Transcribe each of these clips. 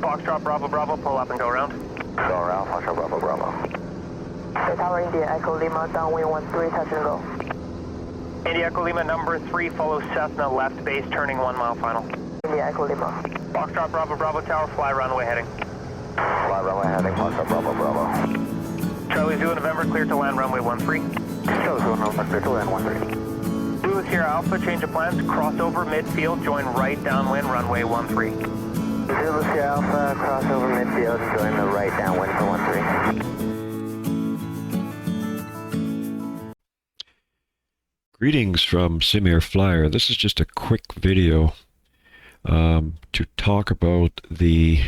Foxtrot Bravo Bravo, pull up and go around. Go around, Foxtrot Bravo Bravo. Tower India Echo Lima, downwind 13, touch and go. India Echo Lima number 3, follow Cessna left base, turning 1 mile final. India Echo Lima. Foxtrot Bravo Bravo Tower, fly runway heading. Fly runway heading, Foxtrot Bravo Bravo. Charlie Zulu November, clear to land runway 13. Charlie Zulu November, clear to land 13. Blue is here, Alpha, change of plans, crossover midfield, join right downwind runway 13. Zulu Sierra Alpha, crossover midfield, join the right downwind for 13. Greetings from Simir Flyer. This is just a quick video to talk about the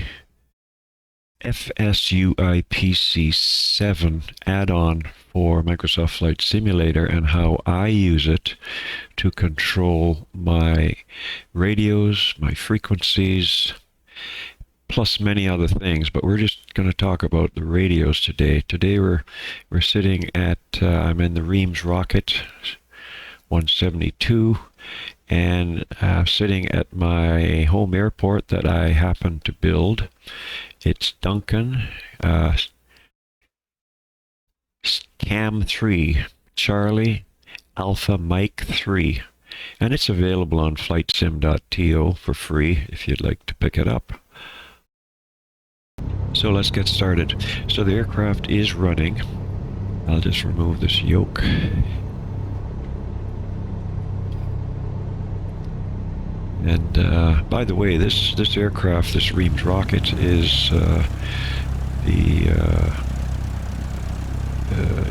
FSUIPC7 add-on for Microsoft Flight Simulator and how I use it to control my radios, my frequencies, plus many other things. But we're just going to talk about the radios today. Today we're sitting at I'm in the Reims Rocket 172 and sitting at my home airport that I happen to build. It's Duncan Cam 3 Charlie Alpha Mike 3, and it's available on flightsim.to for free if you'd like to pick it up. So let's get started. So the aircraft is running. I'll just remove this yoke. And by the way, this aircraft, this Reims rocket, is the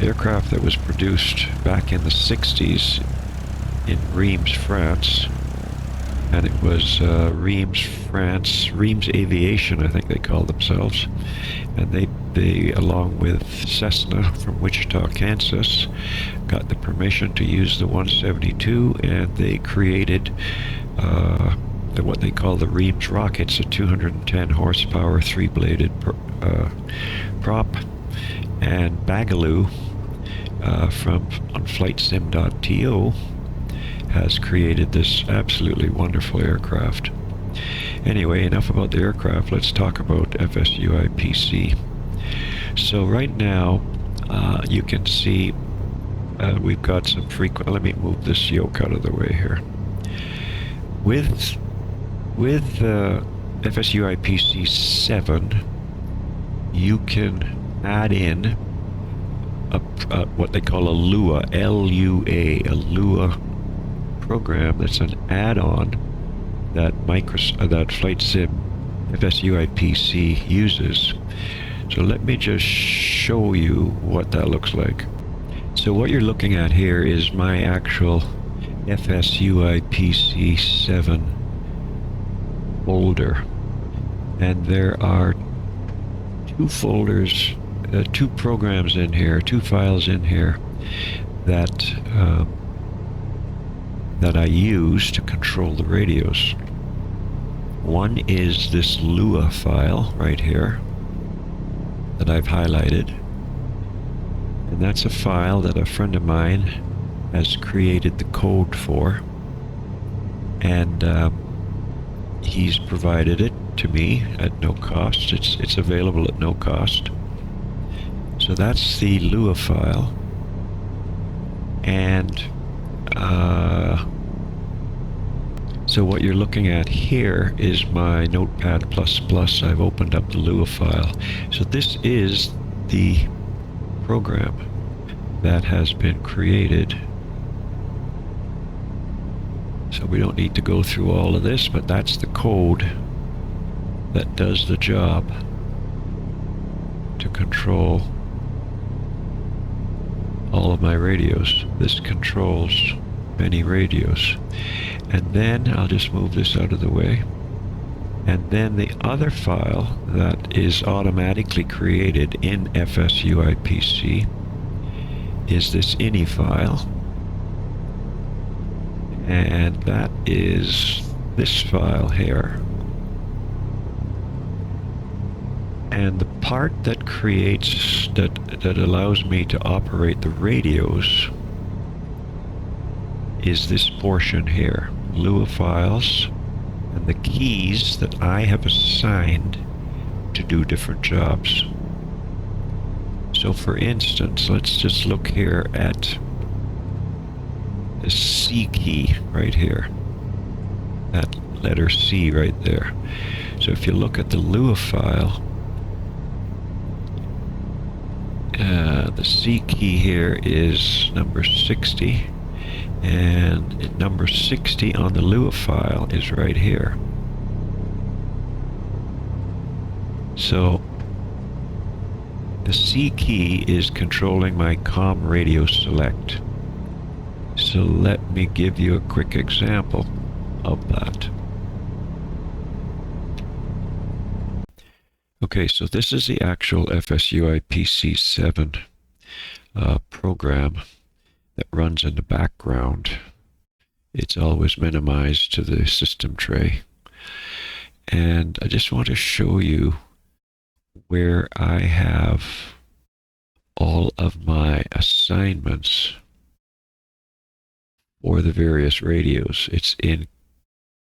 aircraft that was produced back in the 60s in Reims, France. And it was Reims, France, Reims Aviation, I think they call themselves. And they along with Cessna from Wichita, Kansas, got the permission to use the 172, and they created what they call the Reims rockets, a 210 horsepower, 3-bladed prop. And Bagaloo from on flightsim.to has created this absolutely wonderful aircraft. Anyway, enough about the aircraft. Let's talk about FSUIPC. So right now, you can see we've got some frequent. Let me move this yoke out of the way here. With FSUIPC7, you can add in what they call a Lua, L-U-A, a Lua program. That's an add-on that that Flight Sim FSUIPC uses. So let me just show you what that looks like. So what you're looking at here is my actual FSUIPC7 folder, and there are two folders, two programs in here, two files in here that that I use to control the radios. One is this Lua file right here that I've highlighted, and that's a file that a friend of mine has created the code for, and he's provided it to me at no cost. It's available at no cost. So that's the Lua file, and so what you're looking at here is my Notepad++. I've opened up the Lua file. So this is the program that has been created. So we don't need to go through all of this, but that's the code that does the job to control all of my radios. This controls many radios. And then I'll just move this out of the way. And then the other file that is automatically created in FSUIPC is this INI file. And that is this file here. And the part that creates, that allows me to operate the radios is this portion here, Lua files, and the keys that I have assigned to do different jobs. So for instance, let's just look here at the C key right here. That letter C right there. So if you look at the Lua file, the C key here is number 60, and number 60 on the Lua file is right here. So the C key is controlling my COM radio select. So let me give you a quick example of that. Okay, so this is the actual FSUIPC7 program that runs in the background. It's always minimized to the system tray. And I just want to show you where I have all of my assignments for the various radios. It's in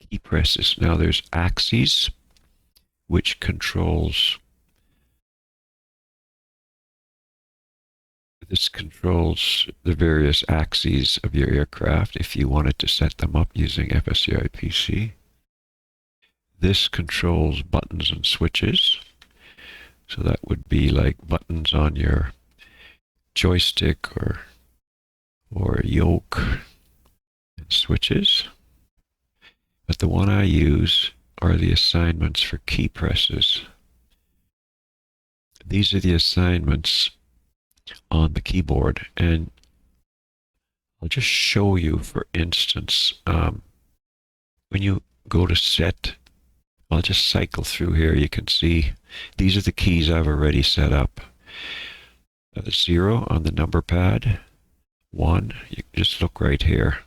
key presses. Now there's axes, which controls the various axes of your aircraft if you wanted to set them up using FSUIPC. This controls buttons and switches. So that would be like buttons on your joystick or yoke and switches. But the one I use are the assignments for key presses. These are the assignments on the keyboard, and I'll just show you, for instance, when you go to set, I'll just cycle through here. You can see these are the keys I've already set up. 0 on the number pad, 1, you just look right here.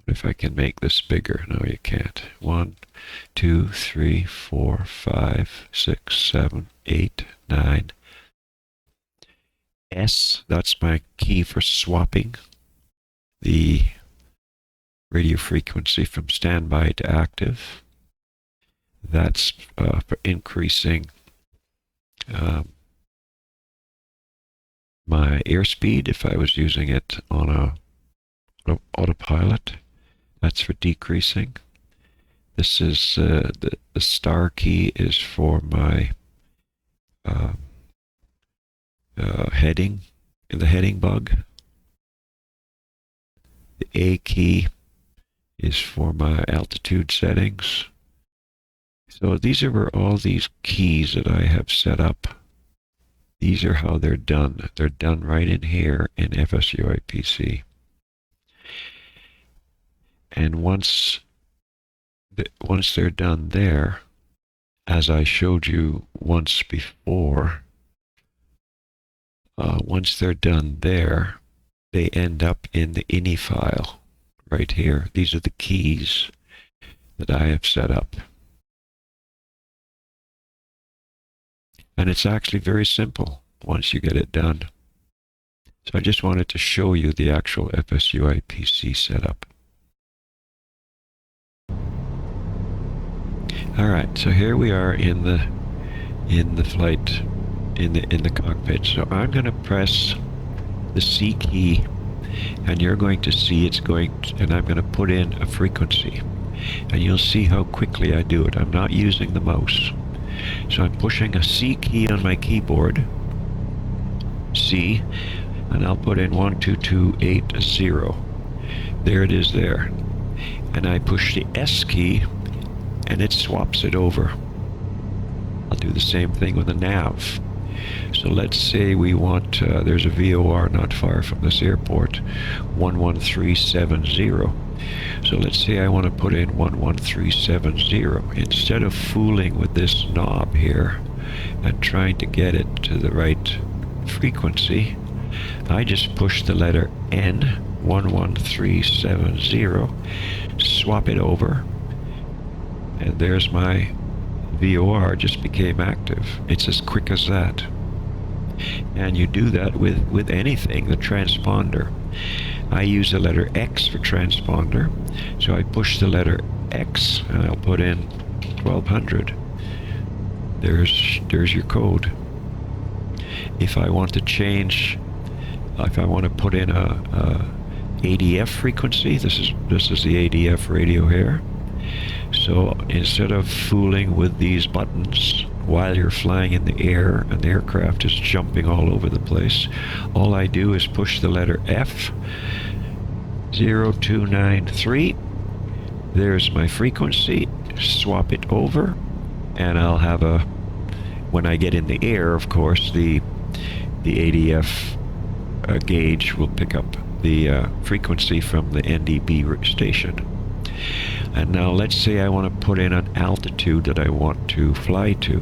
If I can make this bigger. No, you can't. 1, 2, 3, 4, 5, 6, 7, 8, 9. S, that's my key for swapping the radio frequency from standby to active. That's for increasing my airspeed if I was using it on a autopilot. That's for decreasing. This is the star key is for my heading, the heading bug. The A key is for my altitude settings. So these are where all these keys that I have set up. These are how they're done. They're done right in here in FSUIPC. And once they're done there, as I showed you once before, once they're done there, they end up in the INI file right here. These are the keys that I have set up. And it's actually very simple once you get it done. So I just wanted to show you the actual FSUIPC setup. Alright, so here we are in the flight, in the cockpit. So I'm going to press the C key, and you're going to see it's going to, and I'm going to put in a frequency, and you'll see how quickly I do it. I'm not using the mouse. So I'm pushing a C key on my keyboard, C, and I'll put in 12280. There it is there. And I push the S key, and it swaps it over. I'll do the same thing with the nav. So let's say we want, there's a VOR not far from this airport, 11370. So let's say I want to put in 11370. Instead of fooling with this knob here and trying to get it to the right frequency, I just push the letter N, 11370, swap it over, and there's my VOR just became active. It's as quick as that. And you do that with anything, the transponder. I use the letter X for transponder, so I push the letter X and I'll put in 1200. There's your code. If I want to change, if I want to put in a ADF frequency, this is the ADF radio here. So instead of fooling with these buttons while you're flying in the air and the aircraft is jumping all over the place, all I do is push the letter F, 0293. There's my frequency, swap it over, and I'll have when I get in the air, of course, the ADF gauge will pick up the frequency from the NDB station. And now let's say I want to put in an altitude that I want to fly to.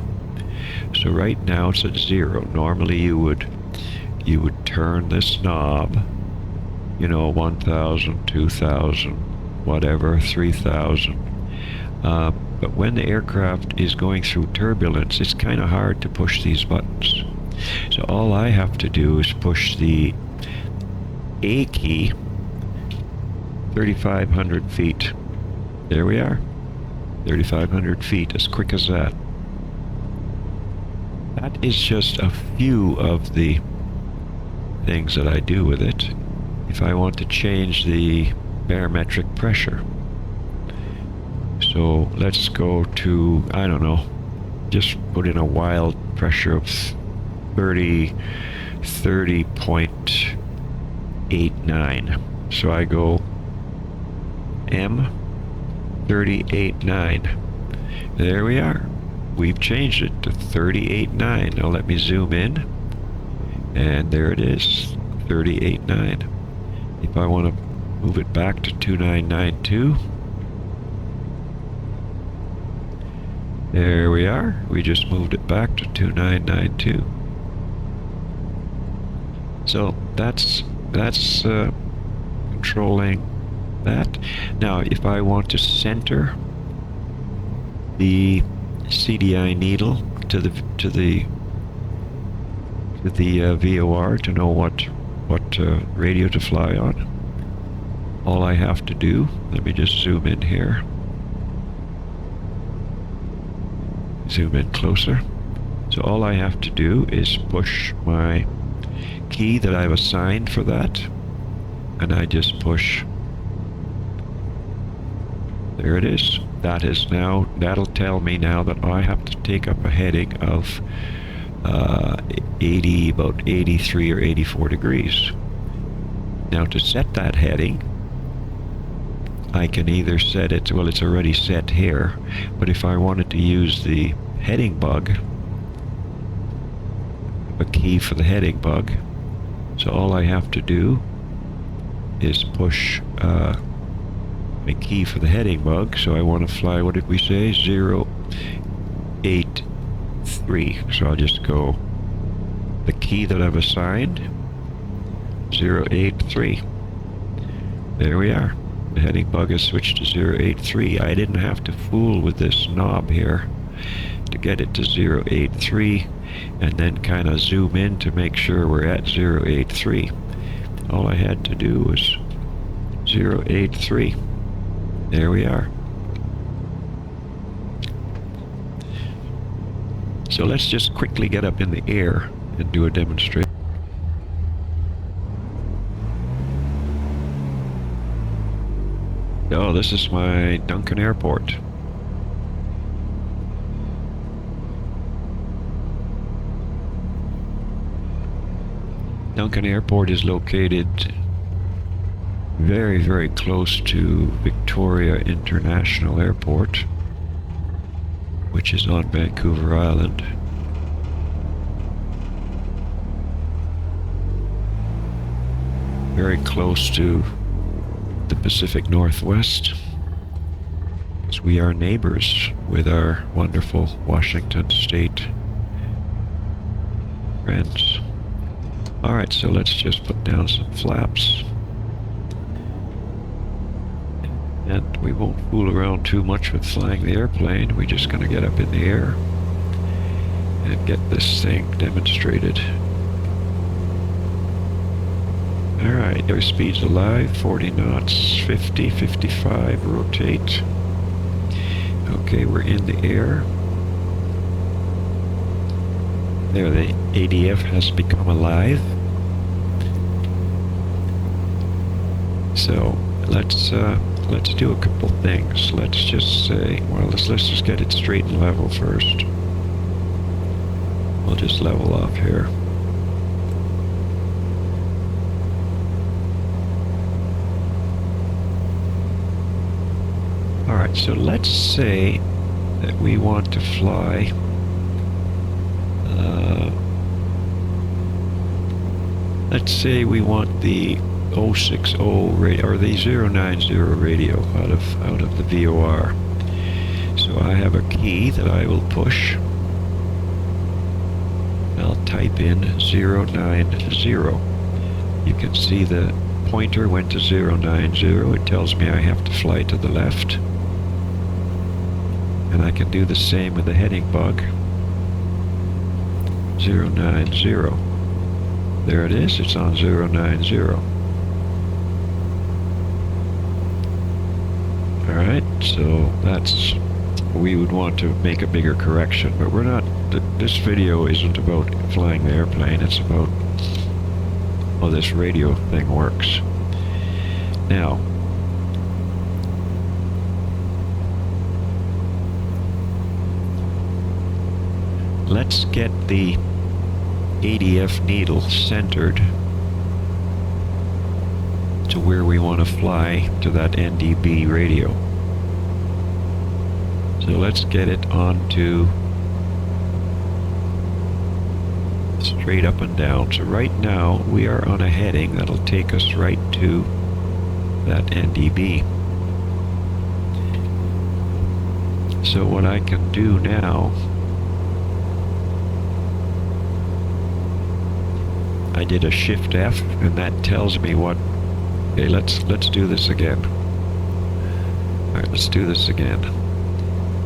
So right now it's at 0. Normally you would turn this knob, 1,000, 2,000, whatever, 3,000. But when the aircraft is going through turbulence, it's kind of hard to push these buttons. So all I have to do is push the A key 3,500 feet. There we are. 3,500 feet, as quick as that. That is just a few of the things that I do with it. If I want to change the barometric pressure. So let's go to, I don't know, just put in a wild pressure of 30.89. So I go M 38.9. There we are. We've changed it to 38.9. Now let me zoom in. And there it is, 38.9. If I want to move it back to 2992. There we are. We just moved it back to 2992. So that's controlling that. Now, if I want to center the CDI needle to the VOR to know what radio to fly on, all I have to do, let me just zoom in here. Zoom in closer. So all I have to do is push my key that I've assigned for that, and I just push. There it is. That'll tell me now that I have to take up a heading of about 83 or 84 degrees. Now to set that heading, I can either set it, well, it's already set here, but if I wanted to use the heading bug, a key for the heading bug, so all I have to do is push a key for the heading bug. So I want to fly, what did we say, 083. So I'll just go the key that I've assigned, 083. There we are. The heading bug has switched to 083. I didn't have to fool with this knob here to get it to 083 and then kind of zoom in to make sure we're at 083. All I had to do was 083. There we are. So let's just quickly get up in the air and do a demonstration. Oh, this is my Duncan Airport. Duncan Airport is located very, very close to Victoria International Airport, which is on Vancouver Island. Very close to the Pacific Northwest, as we are neighbors with our wonderful Washington State friends. Alright, so let's just put down some flaps. And we won't fool around too much with flying the airplane. We're just going to get up in the air and get this thing demonstrated. Alright, airspeed's alive, 40 knots, 50, 55, rotate. Okay, we're in the air. There, the ADF has become alive. So, let's do a couple things. Let's just say, well, let's just get it straight and level first. We'll just level off here. Alright, so let's say that we want to fly let's say we want the 060 radio or the 090 radio out of the VOR. So I have a key that I will push. I'll type in 090. You can see the pointer went to 090. It tells me I have to fly to the left. And I can do the same with the heading bug. 090. There it is, it's on 090. Alright, so that's, we would want to make a bigger correction, but we're not, this video isn't about flying the airplane, it's about how this radio thing works. Now, let's get the ADF needle centered to where we want to fly to that NDB radio. So let's get it onto straight up and down. So right now we are on a heading that'll take us right to that NDB. So what I can do now, I did a Shift F, and that tells me what. Okay, let's do this again. All right, let's do this again.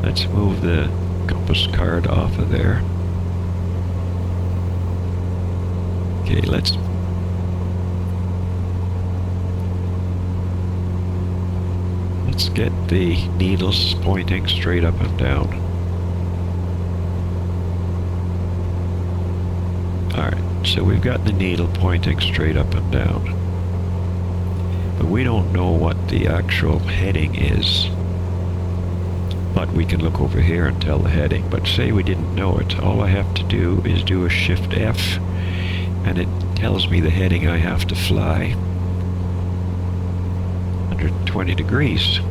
Let's move the compass card off of there. Okay, let's get the needles pointing straight up and down. All right. So we've got the needle pointing straight up and down. But we don't know what the actual heading is. But we can look over here and tell the heading. But say we didn't know it, all I have to do is do a Shift F, and it tells me the heading I have to fly. 120 degrees.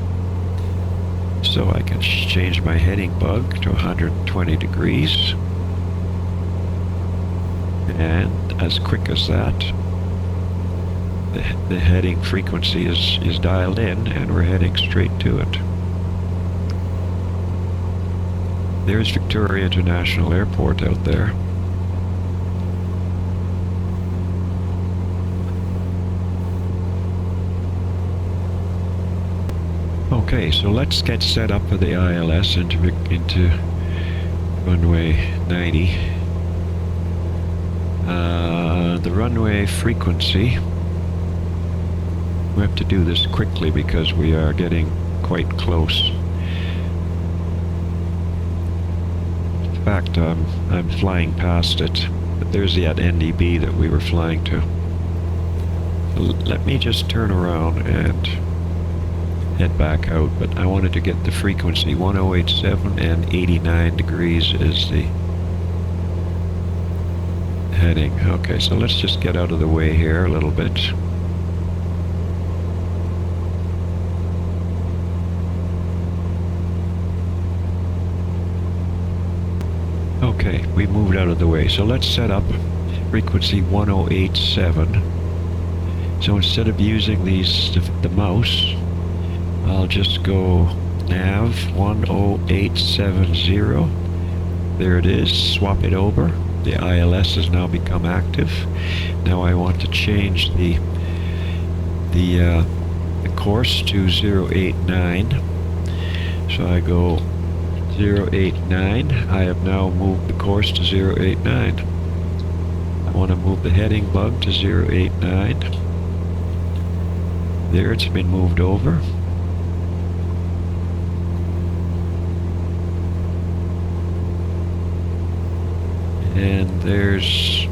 So I can change my heading bug to 120 degrees. And as quick as that, the heading frequency is dialed in, and we're heading straight to it. There's Victoria International Airport out there. Okay, so let's get set up for the ILS into runway 90. The runway frequency, we have to do this quickly because we are getting quite close. In fact, I'm flying past it, but there's that NDB that we were flying to. Let me just turn around and head back out, but I wanted to get the frequency. 1087 and 89 degrees is the heading. Okay, so let's just get out of the way here a little bit. Okay, we moved out of the way. So let's set up frequency 1087. So instead of using the mouse, I'll just go nav 10870. There it is. Swap it over. The ILS has now become active. Now I want to change the course to 089. So I go 089. I have now moved the course to 089. I want to move the heading bug to 089. There, it's been moved over. And there's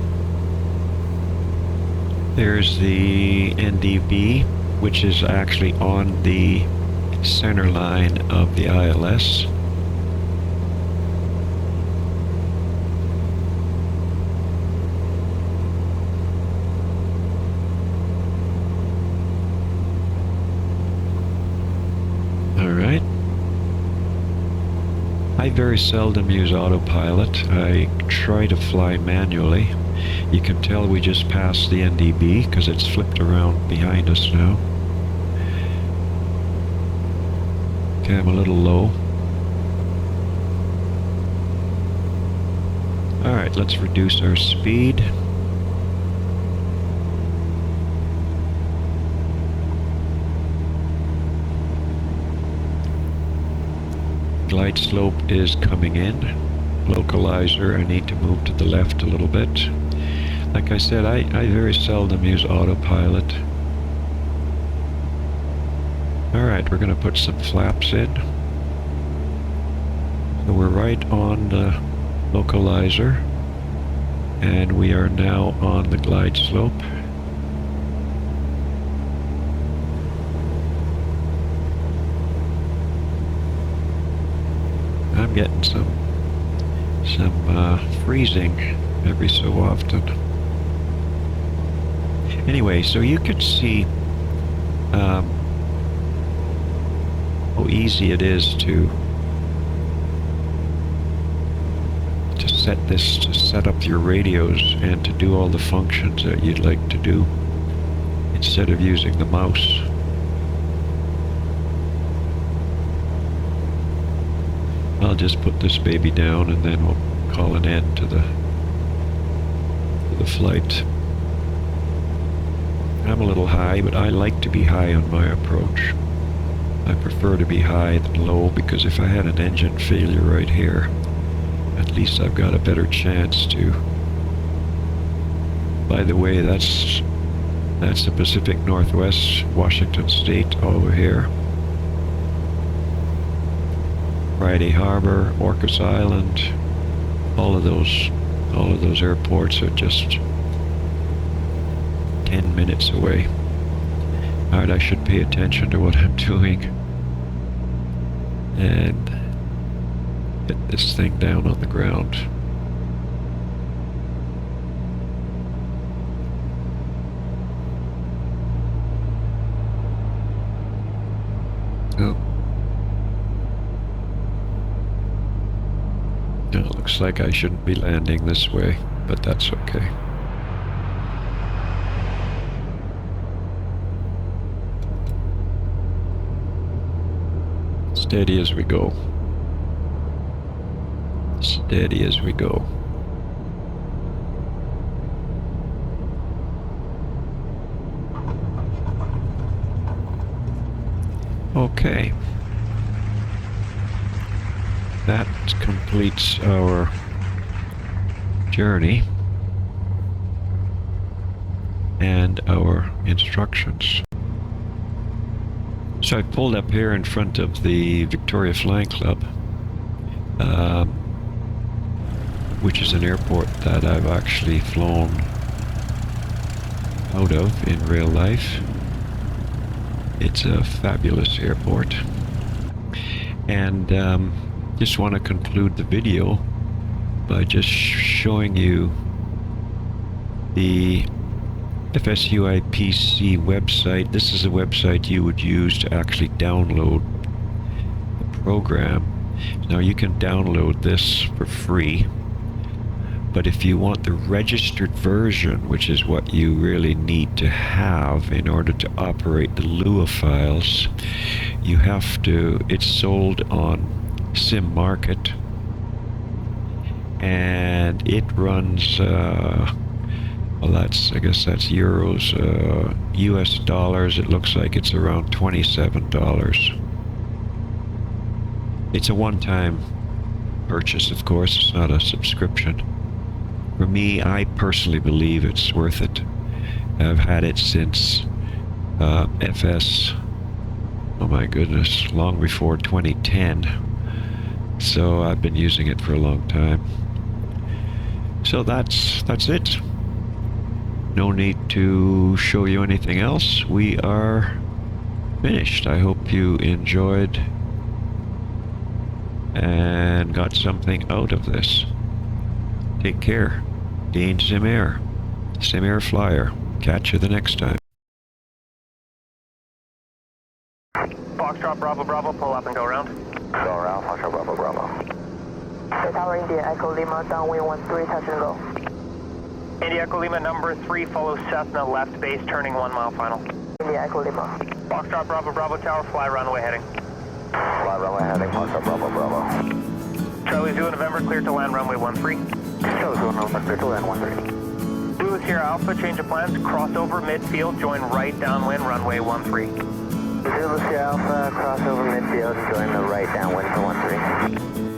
the NDB, which is actually on the center line of the ILS. Alright. I very seldom use autopilot. I try to fly manually. You can tell we just passed the NDB because it's flipped around behind us now. Okay, I'm a little low. Alright, let's reduce our speed. Glide slope is coming in. Localizer, I need to move to the left a little bit. Like I said, I very seldom use autopilot. Alright, we're going to put some flaps in. So we're right on the localizer. And we are now on the glide slope. I'm getting some freezing every so often. Anyway, so you can see how easy it is to set up your radios and to do all the functions that you'd like to do instead of using the mouse. I'll just put this baby down and then we'll call an end to the flight. I'm a little high, but I like to be high on my approach. I prefer to be high than low because if I had an engine failure right here, at least I've got a better chance to. By the way, that's the Pacific Northwest, Washington State over here. Friday Harbor, Orcas Island, all of those airports are just 10 minutes away. Alright, I should pay attention to what I'm doing and get this thing down on the ground. Oh. It looks like I shouldn't be landing this way, but that's okay. Steady as we go. Steady as we go. Okay. That completes our journey and our instructions. So I pulled up here in front of the Victoria Flying Club, which is an airport that I've actually flown out of in real life. It's a fabulous airport. And just want to conclude the video by just showing you the FSUIPC website. This is a website you would use to actually download the program. Now you can download this for free, but if you want the registered version, which is what you really need to have in order to operate the Lua files, you have to, it's sold on Sim Market, and it runs well, I guess that's euros, US dollars. It looks like it's around $27. It's a one-time purchase, of course. It's not a subscription. For me, I personally believe it's worth it. I've had it since FS, oh my goodness, long before 2010. So I've been using it for a long time. So that's it. No need to show you anything else. We are finished. I hope you enjoyed and got something out of this. Take care. Gain some air. Air Flyer. Catch you the next time. Foxtrot Bravo Bravo, pull up and go around. Go around, Foxtrot Bravo Bravo. Tower India, Echo Lima, downwind 13, touch and go. India Echo Lima number 3, follow Cessna left base, turning 1 mile final. India, Echo Lima. Foxtrot Bravo Bravo Tower, fly runway heading. Fly runway heading, Foxtrot Bravo Bravo. Charlie Zulu November, clear to land runway 13. Charlie Zulu November, clear to land 13. Blue is here, Alpha, change of plans, crossover midfield, join right downwind, runway 13. Zulu Sierra Alpha, crossover midfield, join the right downwind for 13.